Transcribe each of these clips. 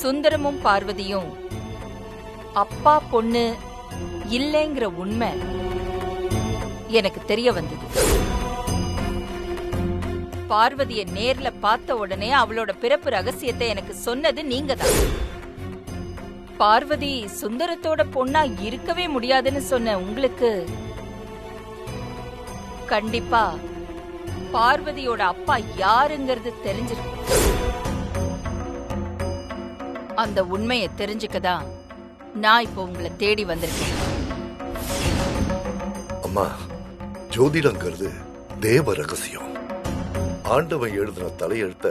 சுந்தரமும் பார்வதியும் அப்பா பொண்ணு இல்லைங்கிற உண்மை எனக்கு தெரிய வந்தது. பார்வதிய நேர்ல பார்த்த உடனே அவளோட பிறப்பு ரகசியத்தை எனக்கு சொன்னது நீங்க தான். பார்வதி சுந்தரத்தோட பொண்ணா இருக்கவே முடியாதுன்னு சொன்ன உங்களுக்கு கண்டிப்பா பார்வதியோட அப்பா யாருங்கிறது தெரிஞ்சிருக்கு. அந்த உண்மையை தெரிஞ்சுக்கதான் நான் இப்போ உங்களை தேடி வந்திருக்கேன். அம்மா, ஜோதிடங்கிறது தேவ ரகசியம். ஆண்டவன் எழுதின தலையெழுத்த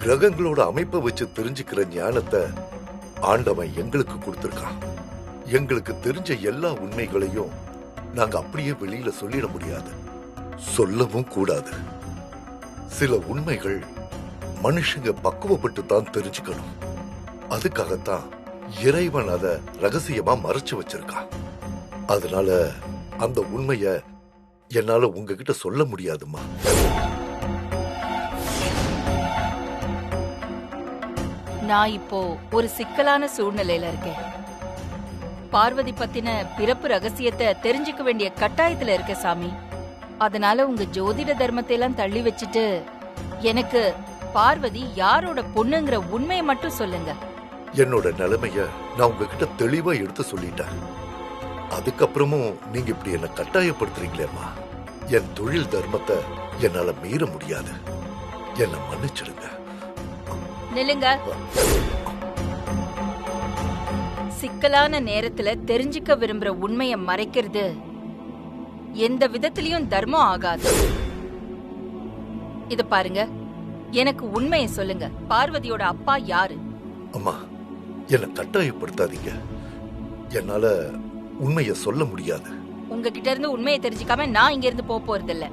கிரகங்களோட அமைப்பை வச்சு தெரிஞ்சுக்கிற ஞானத்தை ஆண்டவன் எங்களுக்கு கொடுத்திருக்கான். எங்களுக்கு தெரிஞ்ச எல்லா உண்மைகளையும் நாங்க அப்படியே வெளியில சொல்லிட முடியாது, சொல்லவும் கூடாது. சில உண்மைகள் மனுஷங்க பக்குவப்பட்டு தான் தெரிஞ்சுக்கணும். அதுக்காகத்தான் இறைவன் அத ரகசியமா மறைச்சு வச்சிருக்கான். அதனால அந்த உண்மைய என்னால உங்ககிட்ட சொல்ல முடியாதுமா. நான் இப்போ ஒரு சிக்கலான சூழ்நிலையில இருக்கேன். பார்வதி பத்தின பிறப்பு ரகசியத்தை தெரிஞ்சுக்க வேண்டிய கட்டாயத்துல இருக்க சாமி. அதனால உங்க ஜோதிட தர்மத்தை எல்லாம் தள்ளி வச்சுட்டு எனக்கு பார்வதி யாரோட பொண்ணுங்கிற உண்மையை மட்டும் சொல்லுங்க. என்னோட நிலைமைய நான் உங்ககிட்ட தெளிவா எடுத்து சொல்லிட்டேன். அதுக்கப்புறமும் நீங்க இப்படி என்ன கட்டாயப்படுத்துறீங்களேம்மா. என் தொழில் தர்மத்தை என்னால மீற முடியாது. என்ன மன்னிச்சிடுங்க. நில்லுங்க. சிக்கலான நேரத்துல தெரிஞ்சுக்க விரும்புற உண்மையை மறைக்கிறது எந்த விதத்திலயும் தர்மம் ஆகாது. இத பாருங்க, எனக்கு உண்மையை சொல்லுங்க. பார்வதியோட அப்பா யாரு? அம்மா, என்ன கட்டாயப்படுத்தாதீங்க. என்னால உண்மையை சொல்ல முடியாது. உங்ககிட்ட இருந்து உண்மையை தெரிஞ்சுக்காம நான் இங்க இருந்து போறது இல்ல.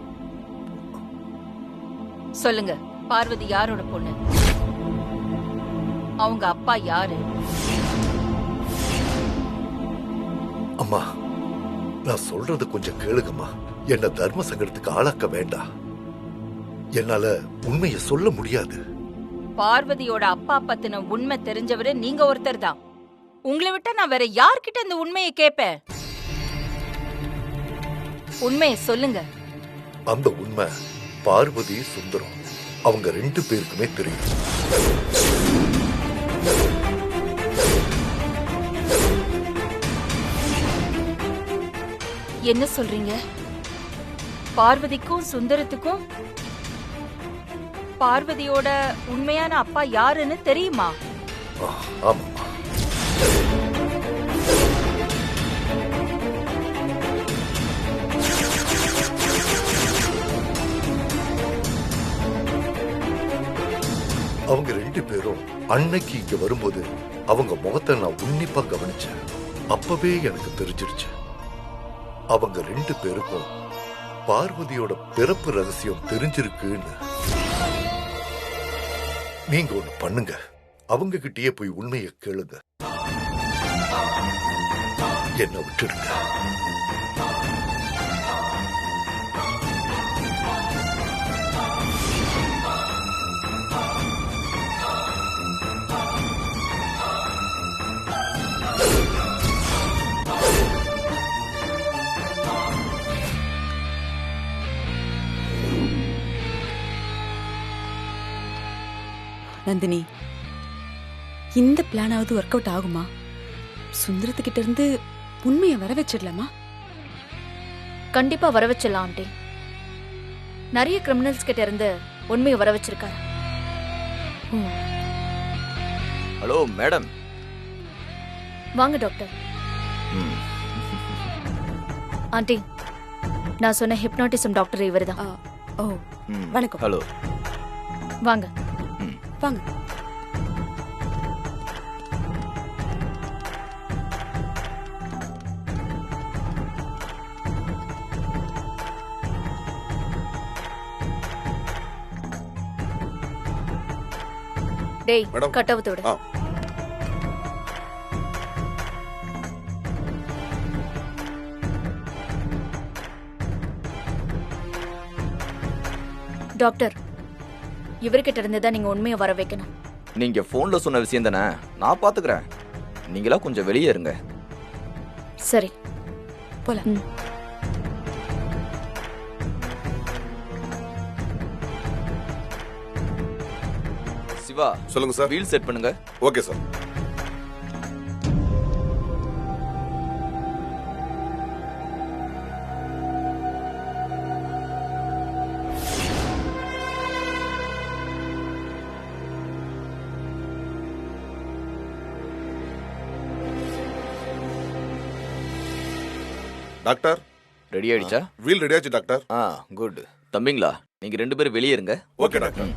சொல்லுங்க, பார்வதி யாரோட பொண்ணு? அவங்க அப்பா யாரு? அம்மா, நான் சொல்றது கொஞ்சம் கேளுங்கம்மா. என்ன தர்ம சங்கடத்துக்கு ஆளாக்க வேண்டாம். என்னால உண்மையை சொல்ல முடியாது. பார்வதியோட அப்பா பத்தின உண்மை தெரிஞ்சவரு நீங்க ஒருத்தர் தான். உங்களை விட்டா நான் வேற யார்கிட்ட இந்த உண்மையை கேட்பேன்? உண்மையை சொல்லுங்க. அந்த உண்மை பார்வதி சுந்தரம் அவங்க 2 பேருக்குமே தெரியும். என்ன சொல்றீங்க? பார்வதிக்கும் சுந்தரத்துக்கும் பார்வதியோட உண்மையான அப்பா யாருன்னு தெரியுமா? ஆமா. அவங்க 2 பேரும் அன்னைக்கு இங்க வரும்போது அவங்க முகத்தை நான் உன்னிப்பா கவனிச்சேன். அப்பவே எனக்கு தெரிஞ்சிருச்சு, அவங்க 2 பேருக்கும் பார்வதியோட பிறப்பு ரகசியம் தெரிஞ்சிருக்குன்னு. நீங்க ஒண்ணு பண்ணுங்க, அவங்க கிட்டயே போய் உண்மையை கேளுங்க. என்ன விட்டுடுங்க. நந்தினி, இந்த பிளானாவது ஒர்க் அவுட் ஆகுமா? சுந்தரத்துக்கிட்ட இருந்து உண்மையை வர வச்சிடலாமா? கண்டிப்பா வர வச்சிடலாம் ஆண்டி. நிறைய கிரிமினல்ஸ் கிட்ட இருந்து உண்மையை வர வச்சிருக்காரு. Hello madam. வாங்க டாக்டர். ஆண்டி, நான் சொன்ன ஹிப்னாட்டிசம் டாக்டர் இவர்தான். ஓ, வணக்கம். ஹலோ, வாங்க வாங்க. டேய், கட்டவுத்து விடு. டாக்டர், இவர்கிட்ட இருந்து தான் நீங்க உண்மையை வர வைக்கணும். நீங்க போன்ல சொன்ன விஷயம் தானே, நான் பாத்துக்கிறேன். நீங்களா கொஞ்சம் வெளியே இருங்க. சரி போலாம். சிவா, சொல்லுங்க சார். வீல் செட் பண்ணுங்க. Okay sir. டாக்டர், ரெடி ஆயிடுச்சா? வீல் ரெடி ஆச்சு டாக்டர். குட். தம்பிங்களா, நீங்க 2 பேரும் வெளியே இருங்க. Okay doctor.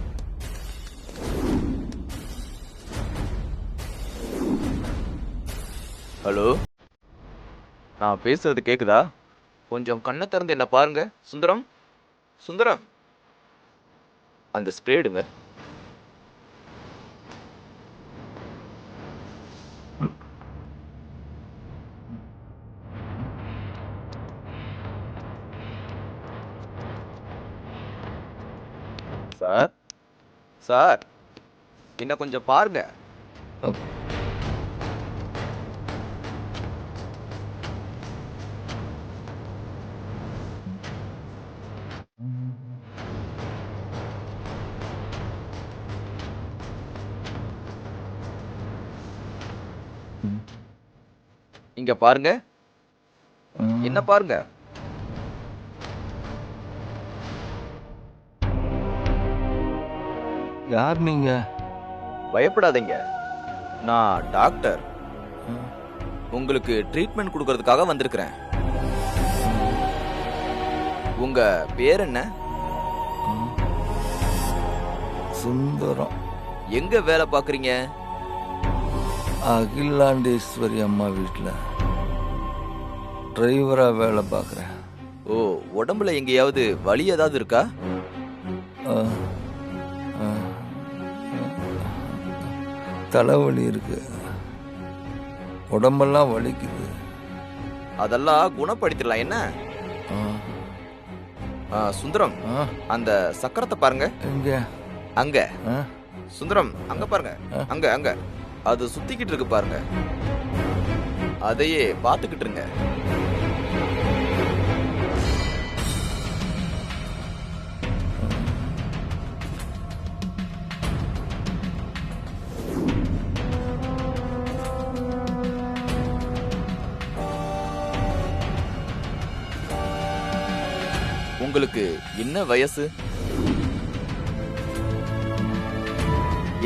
ஹலோ, நான் பேசுறது கேக்குதா? கொஞ்சம் கண்ணை திறந்து என்ன பாருங்க. சுந்தரம், சுந்தரம், அந்த ஸ்ப்ரே எடுங்க. சார், சார், என்ன கொஞ்சம் பாருங்க. இங்க பாருங்க, என்ன பாருங்க. யார் நீங்க? பயப்படாதீங்க, நான் டாக்டர். உங்களுக்கு ட்ரீட்மெண்ட் கொடுக்கறதுக்காக வந்திருக்கிறேன். உங்க பேர் என்ன? சுந்தரம். எங்க வேலை பாக்குறீங்க? அகிலாண்டேஸ்வரி அம்மா வீட்டில் டிரைவரா வேலை பார்க்குறேன். ஓ, உடம்புல எங்கேயாவது வலி ஏதாவது இருக்கா? தலைவலி இருக்கு, உடம்பெல்லாம் வலிக்குது. அதெல்லாம் குணப்படுத்திடலாம். என்ன சுந்தரம், அந்த சக்கரத்தை பாருங்க. எங்க? அங்க. சுந்தரம், அங்க பாருங்க. அங்க அங்க அது சுத்திக்கிட்டு இருக்கு பாருங்க. அதையே பாத்துக்கிட்டு இருங்க. உங்களுக்கு என்ன வயசு?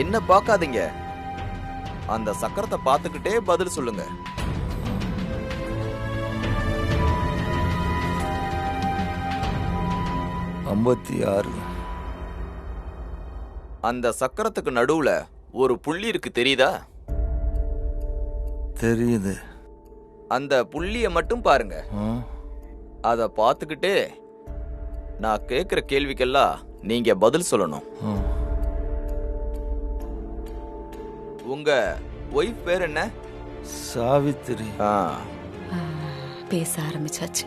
என்ன பார்க்காதீங்க, அந்த சக்கரத்தை பார்த்துக்கிட்டே பதில் சொல்லுங்க. அந்த சக்கரத்துக்கு நடுவுல ஒரு புள்ளி இருக்கு, தெரியுதா? தெரியுது. அந்த புள்ளிய மட்டும் பாருங்க. அத பார்த்துக்கிட்டே நான் கேக்குற கேள்விக்கெல்லாம் நீங்க பதில் சொல்லணும். உங்க ஒய்ஃப் பேர் என்ன? சாவித்திரி. பேச ஆரம்பிச்சாச்சு.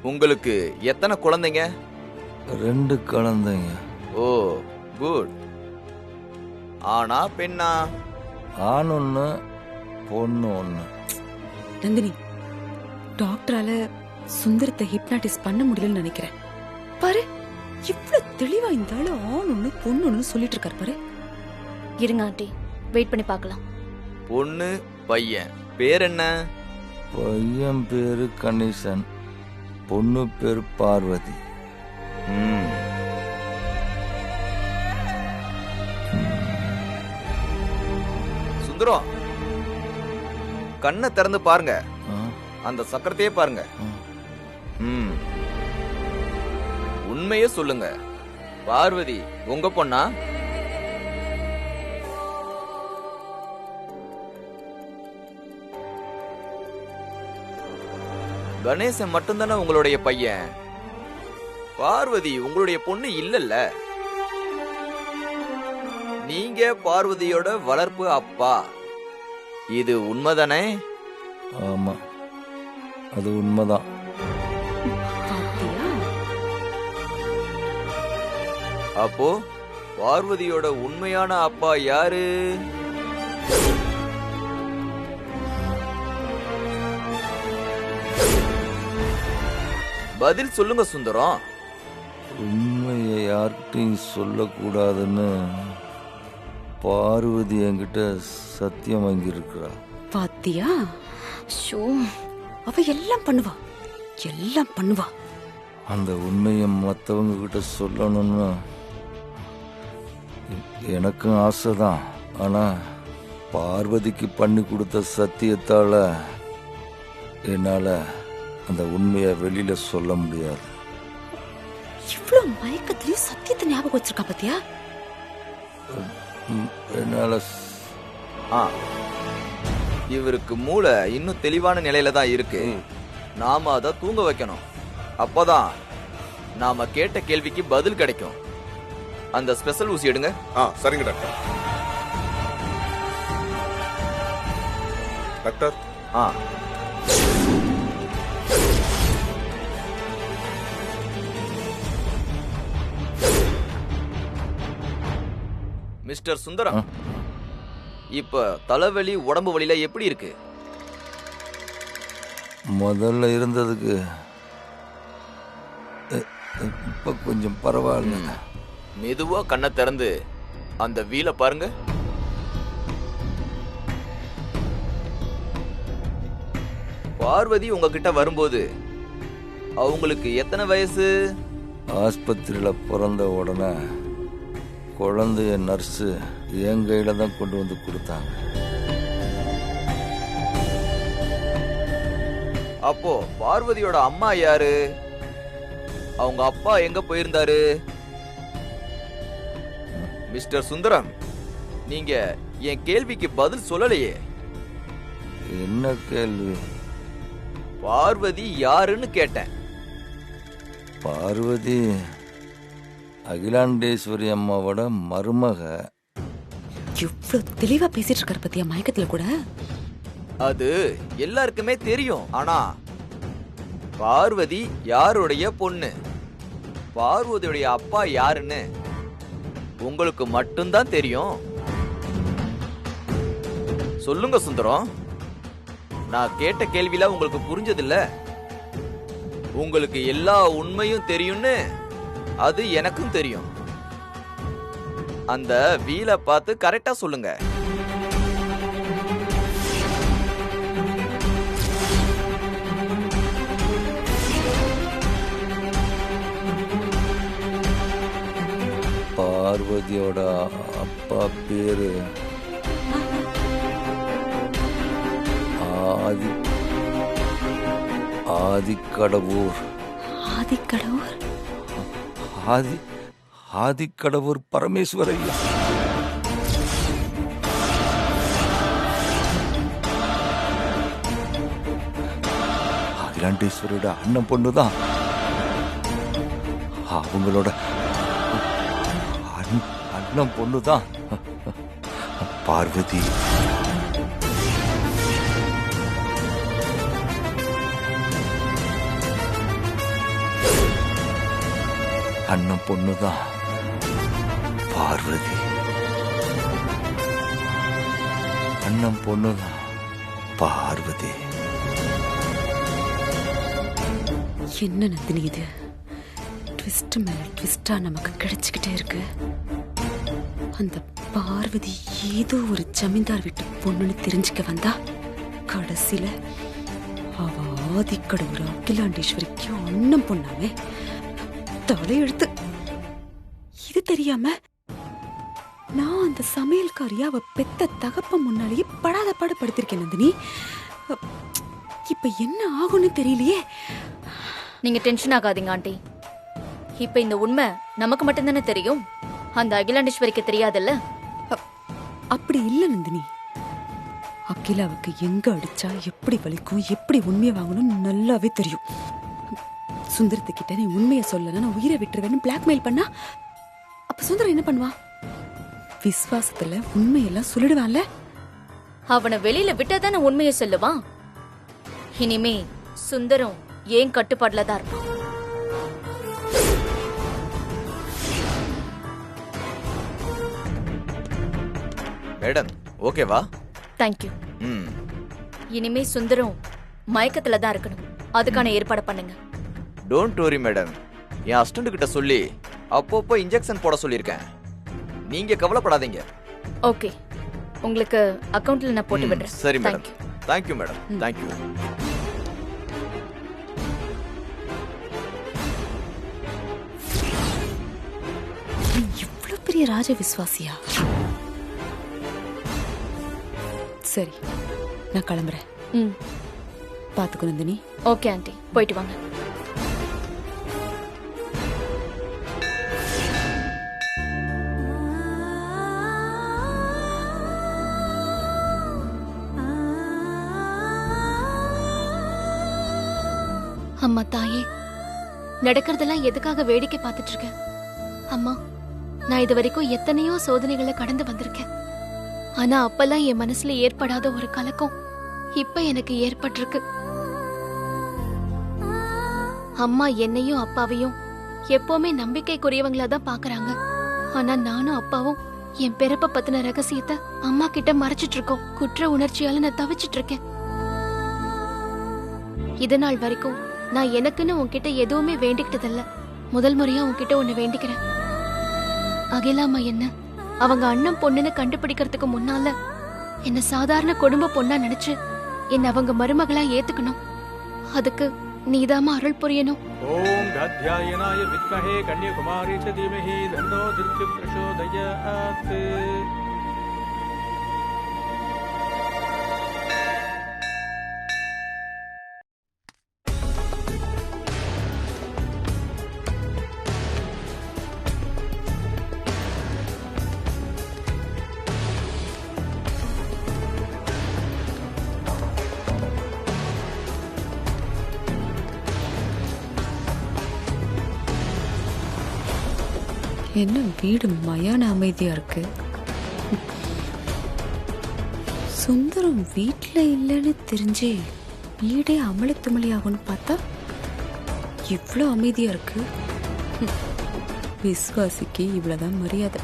உங்களுக்கு எத்தனை குழந்தைங்க? 2 குழந்தைங்க. ஓ, குட். ஆனா பெண்ணா? ஆண் 1, பொண்ணு 1. நந்தினி, டாக்டரால சுந்தரத்தை ஹிப்னாட்டிஸ் பண்ண முடியலன்னு நினைக்கிறேன். பாரு, இவ்வளவு தெளிவா இந்த ஆளு ஆண் 1 பொண்ணு 1 சொல்லிட்டு இருக்காரு பாரு. இருங்க ஆண்டி, வெயிட் பண்ணி பார்க்கலாம். பொண்ணு பையன் பேர் என்ன? பையன் பேரு கணேசன், பொண்ணு பேரு பார்வதி. சுந்தரம், கண்ணை திறந்து பாருங்க. அந்த சக்கரத்தையே பாருங்க. உண்மையே சொல்லுங்க, பார்வதி உங்க பொண்ணா? கணேசன் மட்டும்தானே உங்களுடைய பையன்? பார்வதி உங்களுடைய பொண்ணு இல்லல்ல. நீங்க பார்வதியோட வளர்ப்பு அப்பா. இது உண்மைதானே? ஆமா, அது உண்மைதான். அப்போ பார்வதியோட உண்மையான அப்பா யாரு? பதில் சொல்லுங்க சுந்தரம். உண்மையை யார்கிட்டையும் சொல்லக்கூடாதுன்னு பார்வதி என்கிட்ட சத்தியம் வாங்கியிருக்கிறா. பாத்தியா, ஷோ, அவ எல்லாம் பண்ணுவா, எல்லாம் பண்ணுவா. அந்த உண்மையை மற்றவங்க கிட்ட சொல்லணும்னு எனக்கும் ஆசைதான். ஆனா பார்வதிக்கு பண்ணி கொடுத்த சத்தியத்தால என்னால அந்த உண்மையை வெளியில சொல்ல முடியாது. இவ்வளவு மயக்கத்திலயும் சத்தியத்தை ஞாபகம் வச்சிருக்கா பாத்தியா? என்னால இவருக்கு மூளை இன்னும் தெளிவான நிலையில தான் இருக்கு. நாம அதை தூங்க வைக்கணும். அப்பதான் நாம கேட்ட கேள்விக்கு பதில் கிடைக்கும். அந்த ஸ்பெஷல் ஊசி எடுங்க. சரிங்க டாக்டர். டாக்டர். மிஸ்டர் சுந்தரம், இப்ப தலைவலி உடம்பு வலியில எப்படி இருக்கு? முதல்ல இருந்ததுக்கு இப்ப கொஞ்சம் பரவாயில்ல. மெதுவா கண்ணை திறந்து அந்த வீல பாருங்க. பார்வதி உங்ககிட்ட வரும்போது அவங்களுக்கு எத்தனை வயசு? ஆஸ்பத்திரியில பிறந்த உடனே குழந்தைய நர்ஸு என் கையில தான் கொண்டு வந்து கொடுத்தாங்க. அப்போ பார்வதியோட அம்மா யாரு? அவங்க அப்பா எங்க போயிருந்தாரு? மிஸ்டர் சுந்தரம், நீங்க என் கேள்விக்கு பதில் சொல்லலையே. என்ன கேள்வி? பார்வதி யாருன்னு கேட்டேன். பார்வதி அகிலாண்டேஸ்வரி அம்மாவோட மருமக. இவ்வளவு தெளிவா பேசிட்டு இருக்காரு பத்தியா மயக்கத்துல கூட? அது எல்லாருக்குமே தெரியும். ஆனா பார்வதி யாருடைய பொண்ணு, பார்வதியுடைய அப்பா யாருன்னு உங்களுக்கு மட்டும்தான் தெரியும். சொல்லுங்க சுந்தரம், நான் கேட்ட கேள்வியில உங்களுக்கு புரிஞ்சதில்ல? உங்களுக்கு எல்லா உண்மையும் தெரியும்னு அது எனக்கும் தெரியும். அந்த வீலை பார்த்து கரெக்டா சொல்லுங்க. பார்வதியோட அப்பா பேரு ஆதிக்கடவுர். ஆதிக்கடவுர்? ஆதிக்கடவுர் பரமேஸ்வரையா. அகிலாண்டேஸ்வரோட அண்ணன் பொண்ணுதான். அவங்களோட அண்ணன் பொண்ணுதான் பார்வதி. அண்ணன் பொண்ணுதான் பார்வதி. அண்ணன் பொண்ணுதான் பார்வதி. என்ன நந்தினி இது? ட்விஸ்ட் மேல ட்விஸ்டா நமக்கு கிடைச்சுக்கிட்டே இருக்கு. அந்த பார்வதி ஏதோ ஒரு ஜமீன்தார் வீட்டு பொண்ணுன்னு தெரிஞ்சுக்க வந்தா கடைசியில அவ ஆதிக்கடவுர் அகிலாண்டேஸ்வரிக்கு அண்ணன் பொண்ணாமே. தலையெழுத்து. இது தெரியாம நான் அந்த சமையல்காரியா அவ பெத்த தகப்ப முன்னாலேயே படாத பாடு படுத்திருக்கேன் நந்தினி. இப்ப என்ன ஆகும்னு தெரியலையே. நீங்க டென்ஷன் ஆகாதீங்க ஆண்டி. இப்ப இந்த உண்மை நமக்கு மட்டும்தானே தெரியும், அந்த அகிலாண்டேஸ்வரிக்கு தெரியாதுல்ல? அப்படி இல்ல நந்தினி. அகிலாவுக்கு எங்க அடிச்சா எப்படி வலிக்கும், எப்படி உண்மையை வாங்கணும்னு நல்லாவே தெரியும். சுந்தரத்துக்கிட்ட நீ உண்மையை சொல்லல நான் உயிரை விட்டுருவேன்னு பிளாக்மெயில் பண்ணா அப்ப சுந்தரம் என்ன பண்ணுவா? விசுவாசத்துல உண்மையெல்லாம் சொல்லிடுவான்ல. அவனை வெளியில விட்டாதானே உண்மையை சொல்லுவான். இனிமே சுந்தரம் ஏன் கட்டுப்பாடுல தான் இருப்பான். மேடம் ஓகேவா? தேங்க்யூ. ம். இனிமே சுந்தரம் மயக்கத்துல தான் இருக்கணும். அதுக்கான ஏற்பாடு பண்ணுங்க. Don't worry madam. N assistant கிட்ட சொல்லி அப்பப்போ இன்ஜெக்ஷன் போட சொல்லியிருக்கேன். நீங்க கவலைப்படாதீங்க. ஓகே, உங்களுக்கு அக்கவுண்ட்ல நான் போட்டு விடுறேன். சரி madam. Thank you. Thank you madam. Thank you. நீ இவ்ளோ பெரிய ராஜ விசுவாசியா? சரி, நான் கிளம்புறேன். ம், பாத்துக்கோ நந்தினி. ஓகே ஆண்டி, போயிட்டு வாங்க. அம்மா தாயே, நடக்கிறதெல்லாம் எதுக்காக வேடிக்கை பார்த்துட்டு இருக்கேன்? அம்மா, நான் இது வரைக்கும் எத்தனையோ சோதனைகளை கடந்து வந்திருக்கேன். ஆனா அப்பெல்லாம் என் மனசுல ஏற்படாத ஒரு கலக்கம் இப்ப எனக்கு ஏற்பட்டிருக்கு. அம்மா என்னையும் அப்பாவையும் எப்பவுமே நம்பிக்கைக்குரியவங்களா தான் பாக்குறாங்க. ஆனா நானும் அப்பாவும் என் பிறப்ப பத்தின ரகசியத்தை அம்மா கிட்ட மறைச்சிட்டு இருக்கோம். குற்ற உணர்ச்சியால நான் தவிச்சிட்டு இருக்கேன். இது நாள் வரைக்கும் நான் எனக்குன்னு உன்கிட்ட எதுவுமே வேண்டிக்கிட்டதில்ல. முதல் முறையா உன்கிட்ட ஒண்ணு வேண்டிக்கிறேன். அகிலாமா என்ன அவங்க அண்ணன் பொண்ணுன்னு கண்டுபிடிக்கிறதுக்கு முன்னால என்ன சாதாரண குடும்ப பொண்ணா நினைச்சு என்ன அவங்க மருமகளா ஏத்துக்கணும். அதுக்கு நீதாமா அருள் புரியணும். ஓம் காத்யாயனாய வித்மஹே கன்யகுமாரி ச தீமஹி தன்னோ துர்கி பிரசோதயாத். என்ன வீடு மயான அமைதியா இருக்கு. சுந்தரம் வீட்ல இல்லைன்னு தெரிஞ்சே வீடே அமளி துமளி ஆகும்னு பார்த்தா இவ்வளோ அமைதியா இருக்கு. விசுவாசிக்கு இவ்வளவுதான் மரியாதை.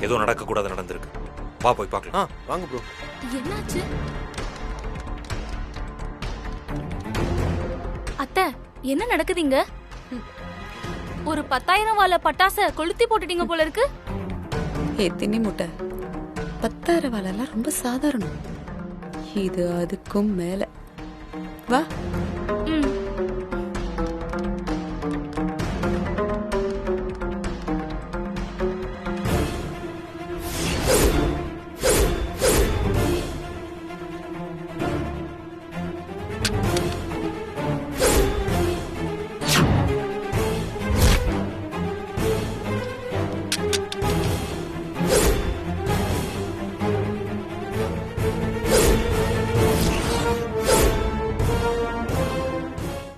ஏதோ நடக்க கூடாது நடந்திருக்கு. வா போய் பார்க்கலாம். வாங்க ப்ரோ. என்னாச்சு அத்தை? என்ன நடக்குதுங்க? ஒரு 10,000 வாழ பட்டாச கொளுத்தி போட்டுட்டீங்க போல இருக்கு. தின்னி முட்டை 10,000 வாழெல்லாம் ரொம்ப சாதாரணம். இது அதுக்கும் மேல. வா